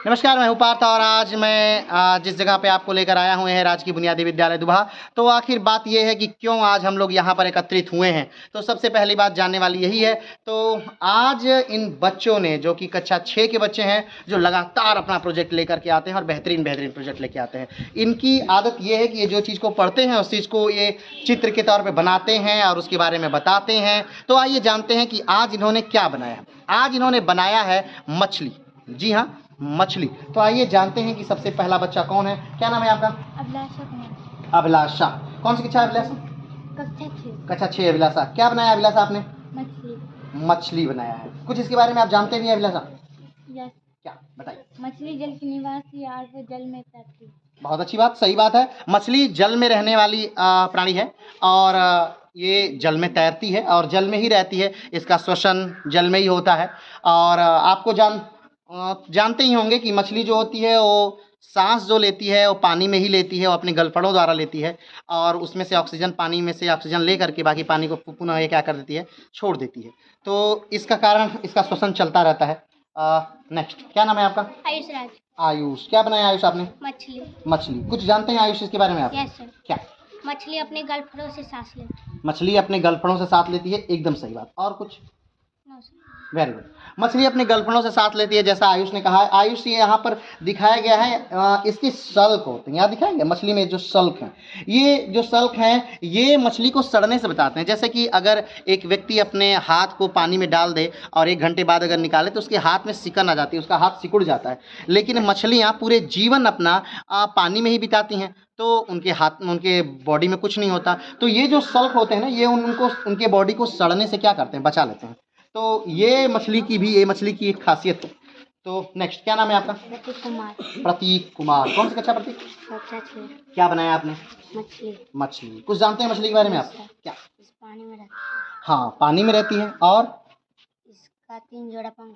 नमस्कार, मैं हूँ पार्थ और आज मैं जिस जगह पे आपको लेकर आया हूँ है राजकीय बुनियादी विद्यालय दुबहा। तो आखिर बात ये है कि क्यों आज हम लोग यहाँ पर एकत्रित हुए हैं। तो सबसे पहली बात जानने वाली यही है। तो आज इन बच्चों ने, जो कि कक्षा 6 के बच्चे हैं, जो लगातार अपना प्रोजेक्ट लेकर के आते हैं और बेहतरीन प्रोजेक्ट लेके आते हैं। इनकी आदत ये है कि ये जो चीज़ को पढ़ते हैं उस चीज़ को ये चित्र के तौर पर बनाते हैं और उसके बारे में बताते हैं। तो आइए जानते हैं कि आज इन्होंने क्या बनाया। आज इन्होंने बनाया है मछली। जी हाँ, मछली। तो आइए जानते हैं कि सबसे पहला बच्चा कौन है। क्या नाम है आपका? अभिलाषा कुमार। अभिलाषा। कौन सी कक्षा है अभिलाषा? कक्षा 6 अभिलाषा। क्या बनाया अभिलाषा आपने? मछली बनाया है। कुछ इसके बारे में आप जानते भी हैं अभिलाषा? यस। क्या बताइए। मछली जल के निवासी और वो जल में तैरती। बहुत अच्छी बात, सही बात है। मछली जल में रहने वाली प्राणी है और ये जल में तैरती है और जल में ही रहती है। इसका श्वसन जल में ही होता है। और आपको जानते ही होंगे कि मछली जो होती है वो सांस जो लेती है वो पानी में ही लेती है, वो अपने गलफड़ों द्वारा लेती है और उसमें से ऑक्सीजन, पानी में से ऑक्सीजन ले करके बाकी पानी को पुनः ये क्या कर देती है, छोड़ देती है। तो इसका कारण इसका श्वसन चलता रहता है। नेक्स्ट, क्या नाम है आपका? आयुष राज। आयुष। क्या बनाया आयुष आपने? मछली। कुछ जानते हैं आयुष इसके बारे में आप? Yes sir. क्या? मछली अपने गलफड़ों से सांस लेती है। मछली अपने गलफड़ों से सांस लेती है, एकदम सही बात। और कुछ? No sir. Very good. मछली अपने गलफड़ों से सांस लेती है, जैसा आयुष ने कहा है। आयुष ये यहाँ पर दिखाया गया है, इसके सल्क होते हैं, यहाँ दिखाया गया मछली में जो सल्क हैं। ये जो सल्क हैं ये मछली को सड़ने से बचाते हैं। जैसे कि अगर एक व्यक्ति अपने हाथ को पानी में डाल दे और 1 घंटे बाद अगर निकाले तो उसके हाथ में सिकन आ जाती है, उसका हाथ सिकुड़ जाता है। लेकिन मछलियाँ पूरे जीवन अपना पानी में ही बिताती हैं, तो उनके हाथ, उनके बॉडी में कुछ नहीं होता। तो ये जो सल्क होते हैं ना, ये उनको, उनके बॉडी को सड़ने से क्या करते हैं, बचा लेते हैं। तो ये मछली की एक खासियत है। तो नेक्स्ट, क्या नाम है आपका? प्रतीक कुमार। कौन सी कक्षा प्रतीक? कक्षा 6। क्या बनाया आपने? मछली। कुछ जानते हैं मछली के बारे में आप? क्या? इस पानी में रहती हाँ, पानी में रहती है। और इसका 3 जोड़ा पंख।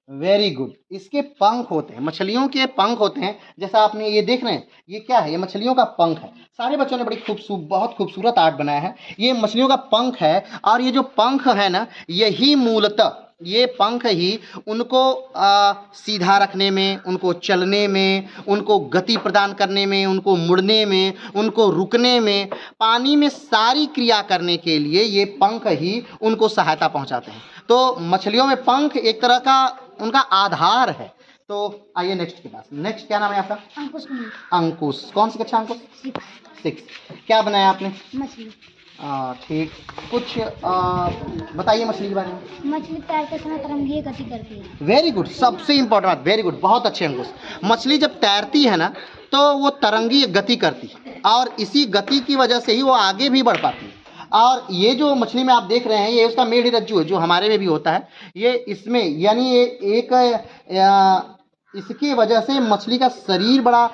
Very good. इसके पंख होते हैं, मछलियों के पंख होते हैं। जैसा आपने ये देख रहे हैं, ये क्या है? ये मछलियों का पंख है। सारे बच्चों ने बहुत खूबसूरत आर्ट बनाया है। ये मछलियों का पंख है और ये जो पंख है ना, यही मूलतः, ये पंख ही उनको सीधा रखने में, उनको चलने में, उनको गति प्रदान करने में, उनको मुड़ने में, उनको रुकने में, पानी में सारी क्रिया करने के लिए ये पंख ही उनको सहायता पहुंचाते हैं। तो मछलियों में पंख एक तरह का उनका आधार है। तो आइए नेक्स्ट के पास। नेक्स्ट, क्या नाम है आपका? अंकुश। अंकुश। कौन सी कक्षा? अंकुश 6। क्या बनाया आपने? मछली। ठीक। कुछ बताइए मछली के बारे में। मछली तैरते समय तरंगीय गति करती है। वेरी गुड, सबसे इम्पोर्टेंट बात। वेरी गुड, बहुत अच्छे अंकुश। मछली जब तैरती है ना तो वो तरंगीय गति करती है और इसी गति की वजह से ही वो आगे भी बढ़ पाती है। और ये जो मछली में आप देख रहे हैं, ये उसका मेढ़ी रज्जु है, जो हमारे में भी होता है। ये इसमें, यानी ये एक इसकी वजह से मछली का शरीर बड़ा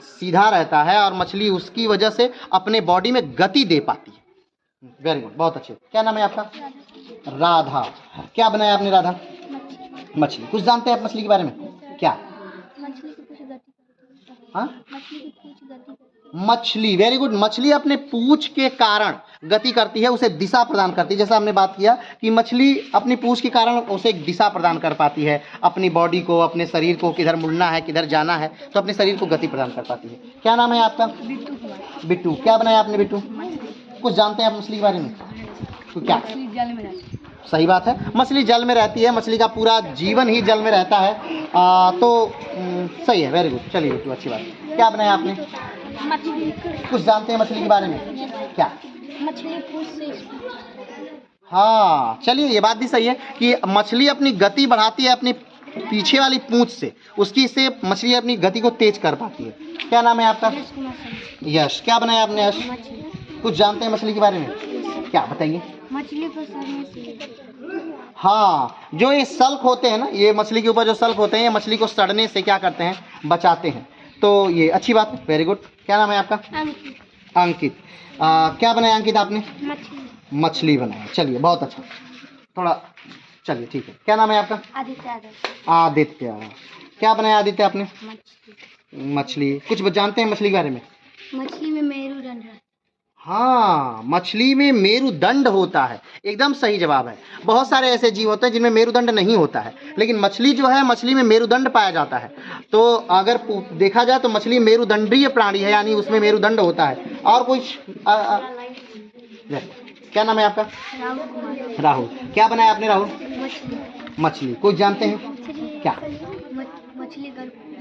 सीधा रहता है और मछली उसकी वजह से अपने बॉडी में गति दे पाती है। वेरी गुड, बहुत अच्छे। क्या नाम है आपका? राधा। क्या बनाया आपने राधा? मछली। कुछ जानते हैं आप मछली के बारे में? क्या? मछली की पूंछ गति। हाँ, मछली की पूंछ गति। मछली। Very good. मछली अपने पूंछ के कारण गति करती है, उसे दिशा प्रदान करती है। जैसा हमने बात किया कि मछली अपनी पूंछ के कारण उसे एक दिशा प्रदान कर पाती है, अपनी बॉडी को, अपने शरीर को, किधर मुड़ना है, किधर जाना है, तो अपने शरीर को गति प्रदान कर पाती है। क्या नाम है आपका? बिट्टू। क्या बनाया आपने बिट्टू? कुछ जानते हैं आप मछली के बारे में? तो क्या? जल में रहती है। सही बात है, मछली जल में रहती है। मछली का पूरा जीवन ही जल में रहता है। सही है, वेरी गुड। चलिए बिट्टू, अच्छी बात। क्या बनाया आपने? मछली। कुछ जानते हैं मछली के बारे में? क्या? मछली पूंछ से। हाँ, चलिए, ये बात भी सही है कि मछली अपनी गति बढ़ाती है अपनी पीछे वाली पूंछ से, उसकी से मछली अपनी गति को तेज कर पाती है। क्या नाम है आपका? यश। क्या बनाया आपने यश? कुछ जानते हैं मछली के बारे में? क्या बताइए। मछली को सड़ने से। हाँ, जो ये सल्क होते हैं ना, ये मछली के ऊपर जो सल्क होते हैं, ये मछली को सड़ने से क्या करते हैं, बचाते हैं। तो ये अच्छी बात है, वेरी गुड। क्या नाम है आपका? अंकित। क्या बनाया अंकित आपने? मछली बनाया। चलिए, बहुत अच्छा। थोड़ा, चलिए ठीक है। क्या नाम है आपका? आदित्य। क्या बनाया आदित्य आपने? मछली। कुछ जानते हैं मछली के बारे में? मछली में मेरुदंड है। हाँ, मछली में मेरुदंड होता है, एकदम सही जवाब है। बहुत सारे ऐसे जीव होते हैं जिनमें मेरुदंड नहीं होता है, लेकिन मछली जो है, मछली में मेरुदंड पाया जाता है। तो अगर देखा जाए तो मछली मेरुदंडीय प्राणी है, यानी उसमें मेरुदंड होता है। और कुछ क्या नाम है आपका? राहुल कुमार। राहुल। क्या बनाया आपने राहुल? मछली। मछली। कुछ जानते हैं क्या? मछली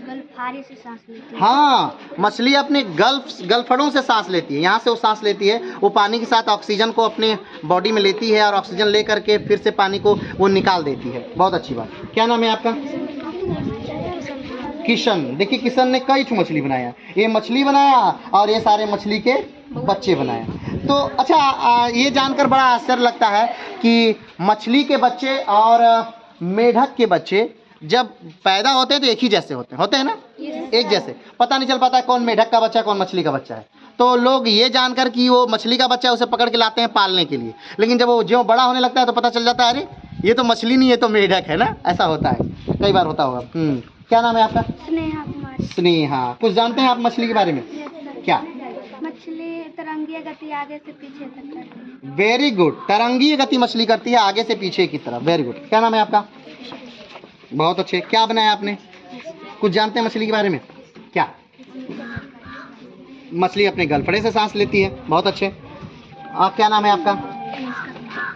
गलफारे से सांस लेती है। हाँ, मछली अपने गलफड़ों से सांस लेती है। यहाँ से वो सांस लेती है, वो पानी के साथ ऑक्सीजन को अपने बॉडी में लेती है और ऑक्सीजन ले करके फिर से पानी को वो निकाल देती है। बहुत अच्छी बात। क्या नाम है आपका? किशन। देखिए, किशन ने कई ठो मछली बनाया, ये मछली बनाया और ये सारे मछली के बच्चे बनाए। तो अच्छा, ये जानकर बड़ा आश्चर्य लगता है कि मछली के बच्चे और मेढक के बच्चे जब पैदा होते हैं तो एक ही जैसे होते हैं ना, एक जैसे। पता नहीं चल पाता है कौन मेढक का बच्चा है, कौन मछली का बच्चा है। तो लोग ये जानकर कि वो मछली का बच्चा है, उसे पकड़ के लाते हैं पालने के लिए, लेकिन जब वो जो बड़ा होने लगता है तो पता चल जाता है अरे ये तो मछली नहीं, ये तो मेढक है ना। ऐसा होता है, कई बार होता होगा। क्या नाम है आपका? स्नेहा कुमार। स्नेहा। कुछ जानते हैं आप मछली के बारे में? क्या? मछली तरंगीय गति आगे से पीछे तक करती है। Very good. तरंगीय गति मछली करती है आगे से पीछे की तरफ। Very good. क्या नाम है आपका? बहुत अच्छे। क्या बनाया आपने? कुछ जानते हैं मछली के बारे में? क्या? मछली अपने गलफड़े से सांस लेती है। बहुत अच्छे। आप क्या नाम है आपका?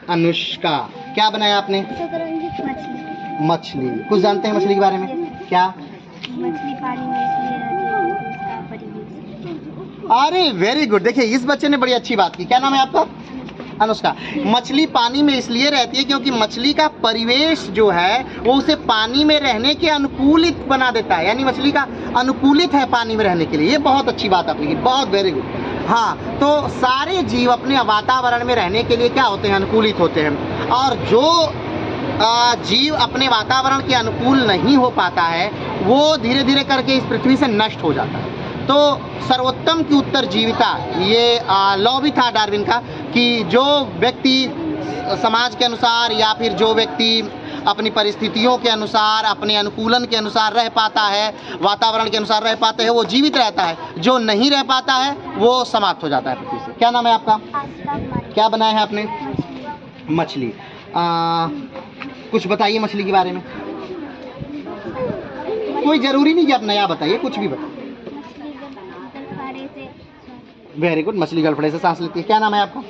अनुष्का। क्या बनाया आपने? मछली। मछली। कुछ जानते हैं मछली के बारे में? क्या? मछली पानी में इसलिए रहती है उसका परिवेश। अरे वेरी गुड। देखिए, इस बच्चे ने बड़ी अच्छी बात की। क्या नाम है आपका? अनुष्का। मछली पानी में इसलिए रहती है क्योंकि मछली का परिवेश जो है वो उसे पानी में रहने के अनुकूलित बना देता है, यानी मछली का अनुकूलित है पानी में रहने के लिए। ये बहुत अच्छी बात आपने की, बहुत वेरी गुड। हाँ, तो सारे जीव अपने वातावरण में रहने के लिए क्या होते हैं? अनुकूलित होते हैं। और जो जीव अपने वातावरण के अनुकूल नहीं हो पाता है वो धीरे धीरे करके इस पृथ्वी से नष्ट हो जाता है। तो सर्वोत्तम की उत्तरजीविता, ये लॉ भी था डार्विन का कि जो व्यक्ति समाज के अनुसार या फिर जो व्यक्ति अपनी परिस्थितियों के अनुसार, अपने अनुकूलन के अनुसार रह पाता है, वातावरण के अनुसार रह पाते हैं, वो जीवित रहता है। जो नहीं रह पाता है वो समाप्त हो जाता है पृथ्वी से। क्या नाम है आपका? क्या बनाया है आपने? मछली। कुछ बताइए मछली के बारे में। कोई जरूरी नहीं कि आप नया बताइए, कुछ भी बताइए। Very good. मछली गलफड़े से सांस लेती है। क्या नाम है आपका?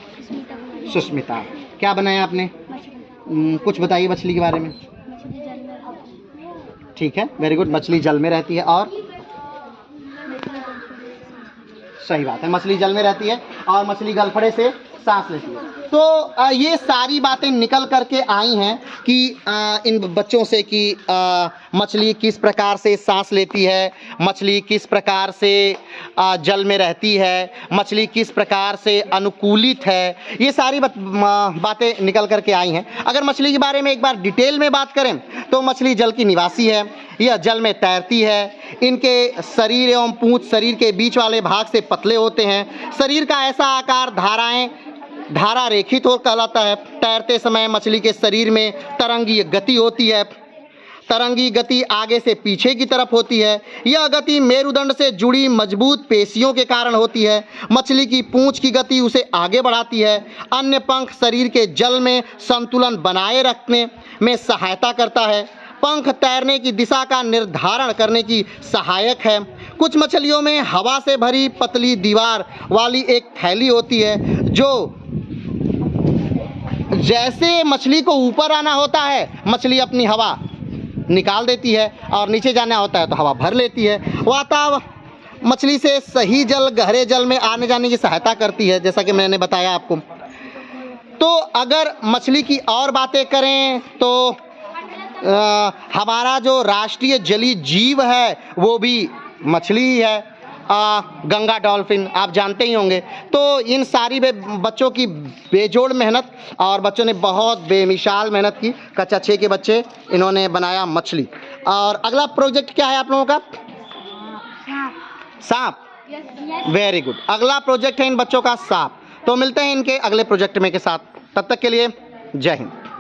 सुष्मिता। क्या बनाया आपने? कुछ बताइए मछली के बारे में। ठीक है, वेरी गुड। मछली जल में रहती है और सही बात है, मछली जल में रहती है और मछली गलफड़े से सांस लेती है। तो ये सारी बातें निकल करके आई हैं कि इन बच्चों से कि मछली किस प्रकार से सांस लेती है, मछली किस प्रकार से जल में रहती है, मछली किस प्रकार से अनुकूलित है। ये सारी बातें निकल करके आई हैं। अगर मछली के बारे में एक बार डिटेल में बात करें तो मछली जल की निवासी है, यह जल में तैरती है। इनके शरीर एवं पूंछ शरीर के बीच वाले भाग से पतले होते हैं। शरीर का ऐसा आकार धारा रेखित हो कहलाता है। तैरते समय मछली के शरीर में तरंगीय गति होती है। तरंगी गति आगे से पीछे की तरफ होती है। यह गति मेरुदंड से जुड़ी मजबूत पेशियों के कारण होती है। मछली की पूंछ की गति उसे आगे बढ़ाती है। अन्य पंख शरीर के जल में संतुलन बनाए रखने में सहायता करता है। पंख तैरने की दिशा का निर्धारण करने की सहायक है। कुछ मछलियों में हवा से भरी पतली दीवार वाली एक थैली होती है, जो जैसे मछली को ऊपर आना होता है मछली अपनी हवा निकाल देती है और नीचे जाना होता है तो हवा भर लेती है। मछली से सही जल गहरे जल में आने जाने की सहायता करती है, जैसा कि मैंने बताया आपको। तो अगर मछली की और बातें करें तो हमारा जो राष्ट्रीय जलीय जीव है वो भी मछली ही है, गंगा डॉल्फिन, आप जानते ही होंगे। तो इन सारी बच्चों की बेजोड़ मेहनत, और बच्चों ने बहुत बेमिसाल मेहनत की। कक्षा 6 के बच्चे, इन्होंने बनाया मछली। और अगला प्रोजेक्ट क्या है आप लोगों का? सांप। Very good. अगला प्रोजेक्ट है इन बच्चों का सांप। तो मिलते हैं इनके अगले प्रोजेक्ट में के साथ। तब तक के लिए जय हिंद।